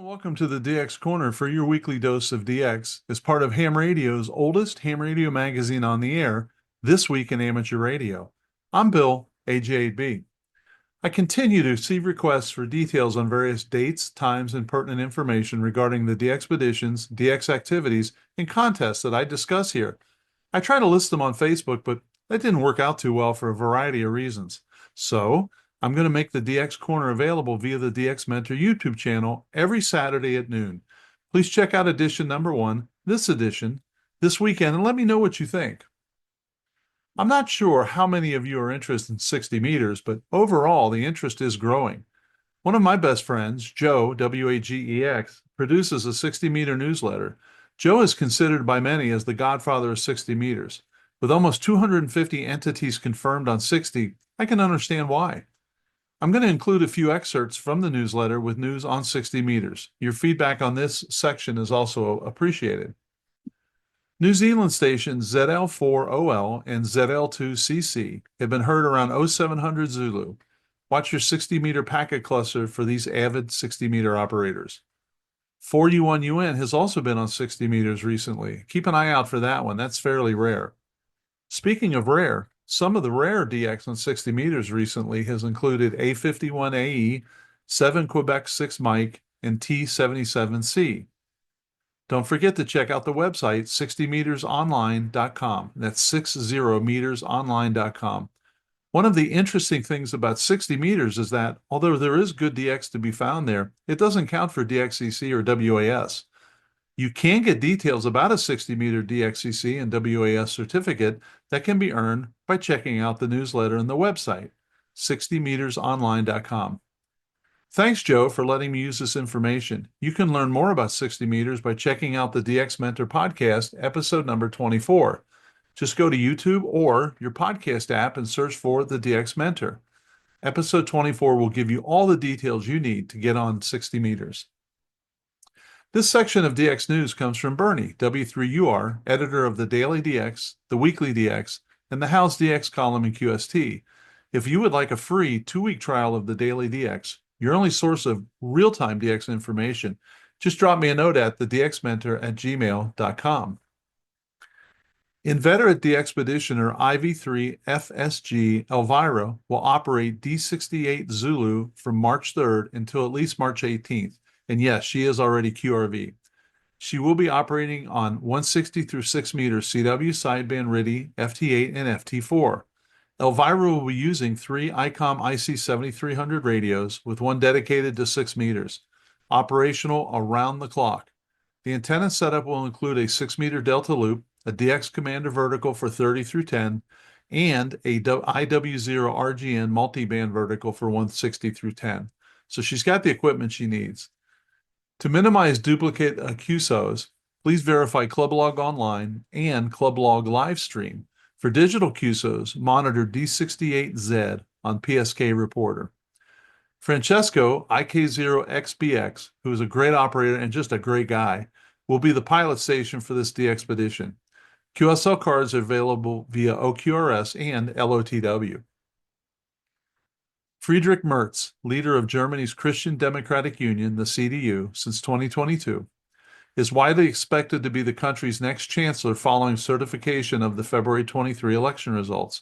Welcome to the DX Corner for your weekly dose of DX as part of Ham Radio's oldest ham radio magazine on the air, This Week in Amateur Radio. I'm Bill, AJ8B. I continue to receive requests for details on various dates, times, and pertinent information regarding the DXpeditions, DX activities, and contests that I discuss here. I try to list them on Facebook, but that didn't work out too well for a variety of reasons. So, I'm going to make the DX Corner available via the DX Mentor YouTube channel every Saturday at noon. Please check out edition number 1, this edition, this weekend, and let me know what you think. I'm not sure how many of you are interested in 60 meters, but overall, the interest is growing. One of my best friends, Joe, WAGEX, produces a 60-meter newsletter. Joe is considered by many as the godfather of 60 meters. With almost 250 entities confirmed on 60, I can understand why. I'm going to include a few excerpts from the newsletter with news on 60 meters. Your feedback on this section is also appreciated. New Zealand stations ZL4OL and ZL2CC have been heard around 0700 Zulu. Watch your 60-meter packet cluster for these avid 60-meter operators. 4U1UN has also been on 60 meters recently. Keep an eye out for that one. That's fairly rare. Speaking of rare, some of the rare DX on 60 meters recently has included A51AE, 7 Quebec 6 Mike, and T77C. Don't forget to check out the website 60metersonline.com. That's 60metersonline.com. One of the interesting things about 60 meters is that although there is good DX to be found there, it doesn't count for DXCC or WAS. You can get details about a 60-meter DXCC and WAS certificate that can be earned by checking out the newsletter and the website, 60metersonline.com. Thanks, Joe, for letting me use this information. You can learn more about 60 meters by checking out the DX Mentor podcast, episode number 24. Just go to YouTube or your podcast app and search for the DX Mentor. Episode 24 will give you all the details you need to get on 60 meters. This section of DX News comes from Bernie, W3UR, editor of the Daily DX, the Weekly DX, and the House DX column in QST. If you would like a free 2-week trial of the Daily DX, your only source of real-time DX information, just drop me a note at thedxmentor@gmail.com. Inveterate DXpeditioner IV3 FSG Elvira will operate D68 Zulu from March 3rd until at least March 18th. And yes, she is already QRV. She will be operating on 160 through 6 meters CW sideband RTTY, FT8, and FT4. Elvira will be using 3 ICOM IC7300 radios with one dedicated to 6 meters, operational around the clock. The antenna setup will include a 6-meter delta loop, a DX Commander vertical for 30 through 10, and a IW0 RGN multiband vertical for 160 through 10. So she's got the equipment she needs. To minimize duplicate QSOs, please verify ClubLog Online and ClubLog Livestream. For digital QSOs, monitor D68Z on PSK Reporter. Francesco, IK0XBX, who is a great operator and just a great guy, will be the pilot station for this DXpedition. QSL cards are available via OQRS and LOTW. Friedrich Merz, leader of Germany's Christian Democratic Union, the CDU, since 2022, is widely expected to be the country's next chancellor following certification of the February 23 election results.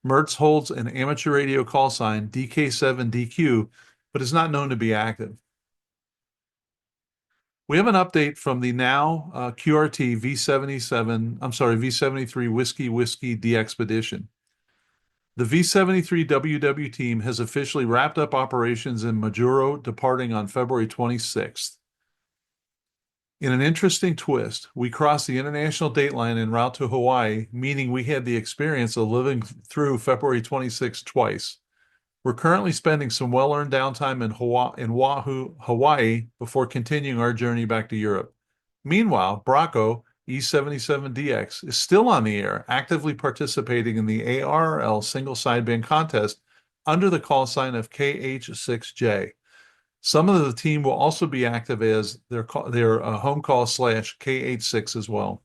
Merz holds an amateur radio call sign DK7DQ, but is not known to be active. We have an update from the now QRT V73 Whiskey DXpedition. The V73 WW team has officially wrapped up operations in Majuro, departing on February 26th. In an interesting twist, we crossed the international dateline en route to Hawaii, meaning we had the experience of living through February 26th twice. We're currently spending some well-earned downtime in Oahu, Hawaii, before continuing our journey back to Europe. Meanwhile, Bracco E77DX is still on the air, actively participating in the ARRL single sideband contest under the call sign of KH6J. Some of the team will also be active as their home call / KH6 as well.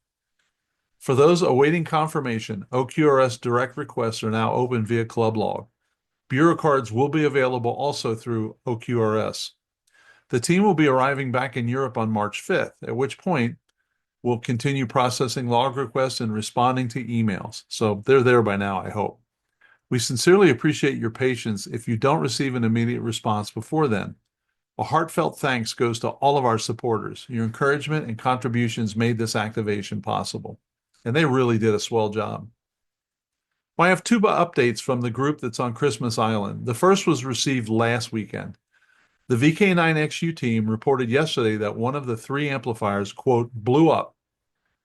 For those awaiting confirmation, OQRS direct requests are now open via ClubLog. Bureau cards will be available also through OQRS. The team will be arriving back in Europe on March 5th, at which point we'll continue processing log requests and responding to emails. So they're there by now, I hope. We sincerely appreciate your patience if you don't receive an immediate response before then. A heartfelt thanks goes to all of our supporters. Your encouragement and contributions made this activation possible. And they really did a swell job. Well, I have two updates from the group that's on Christmas Island. The first was received last weekend. The VK9XU team reported yesterday that one of the three amplifiers, quote, blew up.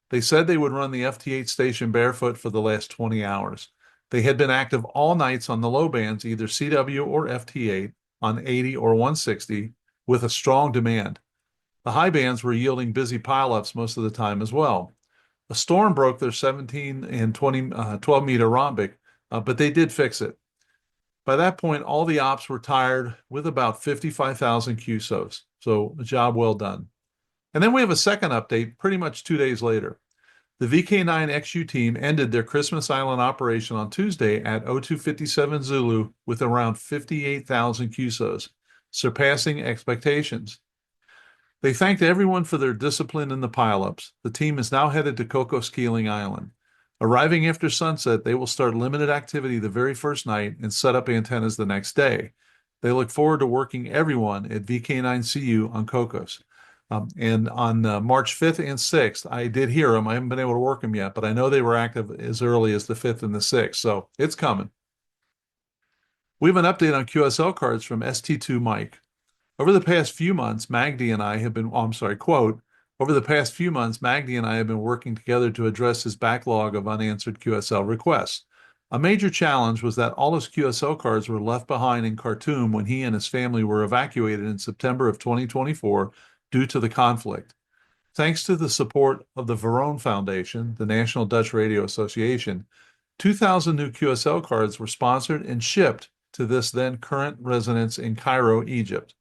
They said they would run the FT8 station barefoot for the last 20 hours. They had been active all nights on the low bands, either CW or FT8, on 80 or 160, with a strong demand. The high bands were yielding busy pileups most of the time as well. A storm broke their 17 and 12-meter rhombic, but they did fix it. By that point, all the ops were tired with about 55,000 QSOs, so a job well done. And then we have a second update pretty much 2 days later. The VK9XU team ended their Christmas Island operation on Tuesday at 0257 Zulu with around 58,000 QSOs, surpassing expectations. They thanked everyone for their discipline in the pileups. The team is now headed to Cocos Keeling Island. Arriving after sunset, they will start limited activity the very first night and set up antennas the next day. They look forward to working everyone at VK9CU on Cocos. And on March 5th and 6th, I did hear them. I haven't been able to work them yet, but I know they were active as early as the 5th and the 6th, so it's coming. We have an update on QSL cards from ST2 Mike. Over the past few months, Magdi and I have been, quote, over the past few months, Magdi and I have been working together to address his backlog of unanswered QSL requests. A major challenge was that all his QSL cards were left behind in Khartoum when he and his family were evacuated in September of 2024 due to the conflict. Thanks to the support of the Verone Foundation, the National Dutch Radio Association, 2,000 new QSL cards were sponsored and shipped to this then current residence in Cairo, Egypt.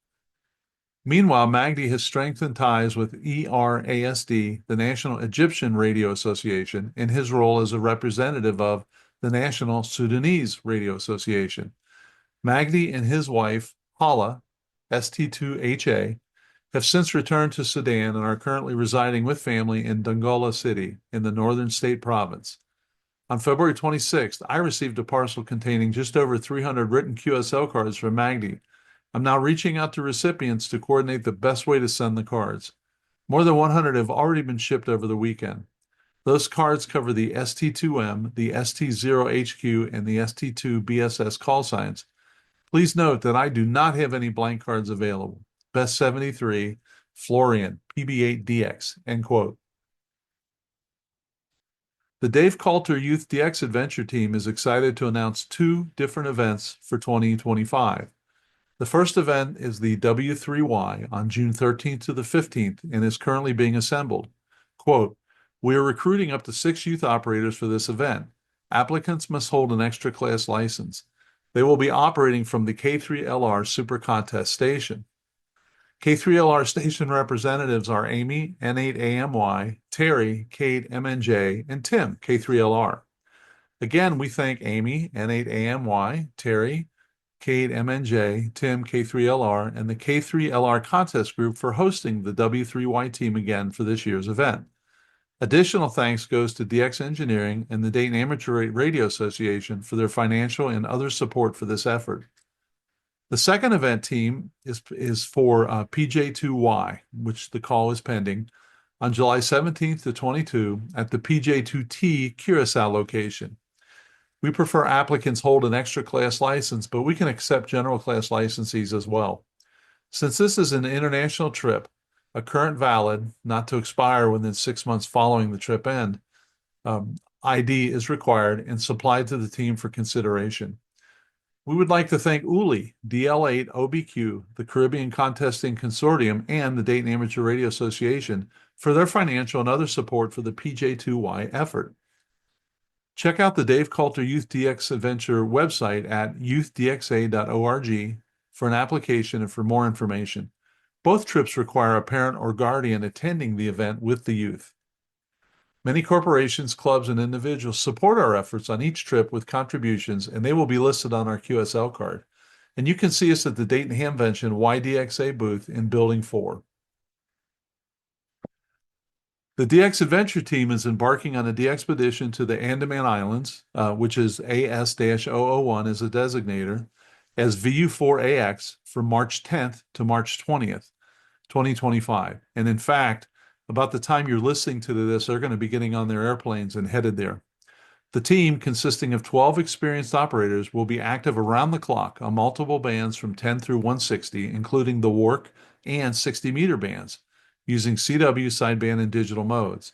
Meanwhile, Magdi has strengthened ties with ERASD, the National Egyptian Radio Association, in his role as a representative of the National Sudanese Radio Association. Magdi and his wife, Hala, ST2HA, have since returned to Sudan and are currently residing with family in Dongola City in the northern state province. On February 26th, I received a parcel containing just over 300 written QSL cards from Magdi. I'm now reaching out to recipients to coordinate the best way to send the cards. More than 100 have already been shipped over the weekend. Those cards cover the ST2M, the ST0HQ, and the ST2BSS call signs. Please note that I do not have any blank cards available. Best 73, Florian, PB8DX, end quote. The Dave Coulter Youth DX Adventure Team is excited to announce two different events for 2025. The first event is the W3Y on June 13th to the 15th and is currently being assembled. Quote, we are recruiting up to 6 youth operators for this event. Applicants must hold an extra class license. They will be operating from the K3LR Super Contest station. K3LR station representatives are Amy, N8AMY, Terry, K8MNJ, and Tim, K3LR. Again, we thank Amy, N8AMY, Terry, K8MNJ, Tim, K3LR, and the K3LR contest group for hosting the W3Y team again for this year's event. Additional thanks goes to DX Engineering and the Dayton Amateur Radio Association for their financial and other support for this effort. The second event team is for PJ2Y, which the call is pending, on July 17th to 22 at the PJ2T Curacao location. We prefer applicants hold an extra class license, but we can accept general class licensees as well. Since this is an international trip, a current valid, not to expire within 6 months following the trip end, ID is required and supplied to the team for consideration. We would like to thank ULI, DL8, OBQ, the Caribbean Contesting Consortium, and the Dayton Amateur Radio Association for their financial and other support for the PJ2Y effort. Check out the Dave Coulter Youth DX Adventure website at youthdxa.org for an application and for more information. Both trips require a parent or guardian attending the event with the youth. Many corporations, clubs, and individuals support our efforts on each trip with contributions, and they will be listed on our QSL card. And you can see us at the Dayton Hamvention YDXA booth in Building 4. The DX Adventure team is embarking on a DXpedition to the Andaman Islands, which is AS-001 as a designator, as VU4AX from March 10th to March 20th, 2025. And in fact, about the time you're listening to this, they're going to be getting on their airplanes and headed there. The team, consisting of 12 experienced operators, will be active around the clock on multiple bands from 10 through 160, including the WARC and 60-meter bands, using CW, sideband, and digital modes.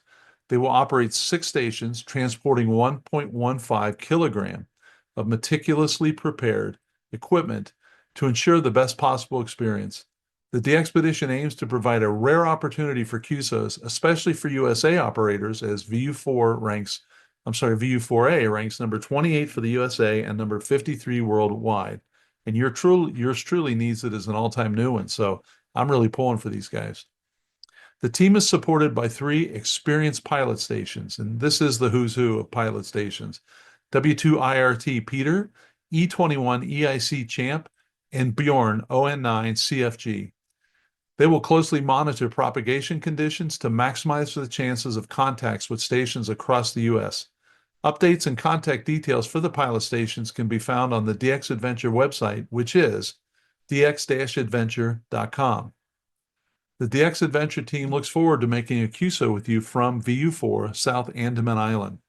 They will operate 6 stations, transporting 1.15 kilogram of meticulously prepared equipment to ensure the best possible experience. The DXpedition aims to provide a rare opportunity for QSOs, especially for USA operators, as VU4A ranks number 28 for the USA and number 53 worldwide. And yours truly needs it as an all-time new one. So I'm really pulling for these guys. The team is supported by 3 experienced pilot stations, and this is the who's who of pilot stations. W2IRT Peter, E21 EIC Champ, and Bjorn ON9 CFG. They will closely monitor propagation conditions to maximize the chances of contacts with stations across the U.S. Updates and contact details for the pilot stations can be found on the DX Adventure website, which is dx-adventure.com. The DX Adventure team looks forward to making a QSO with you from VU4, South Andaman Island.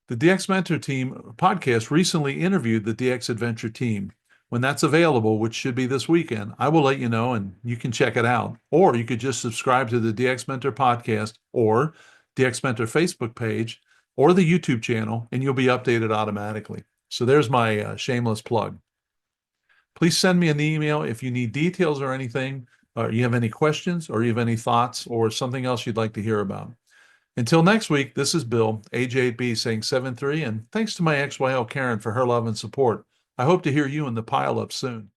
The DX Mentor Team podcast recently interviewed the DX Adventure team. When that's available, which should be this weekend, I will let you know and you can check it out. Or you could just subscribe to the DX Mentor podcast or DX Mentor Facebook page or the YouTube channel, and you'll be updated automatically. So there's my shameless plug. Please send me an email if you need details or anything, or you have any questions, or you have any thoughts, or something else you'd like to hear about. Until next week, this is Bill, AJ8B, saying 7-3, and thanks to my ex-YL Karen for her love and support. I hope to hear you in the pile-up soon.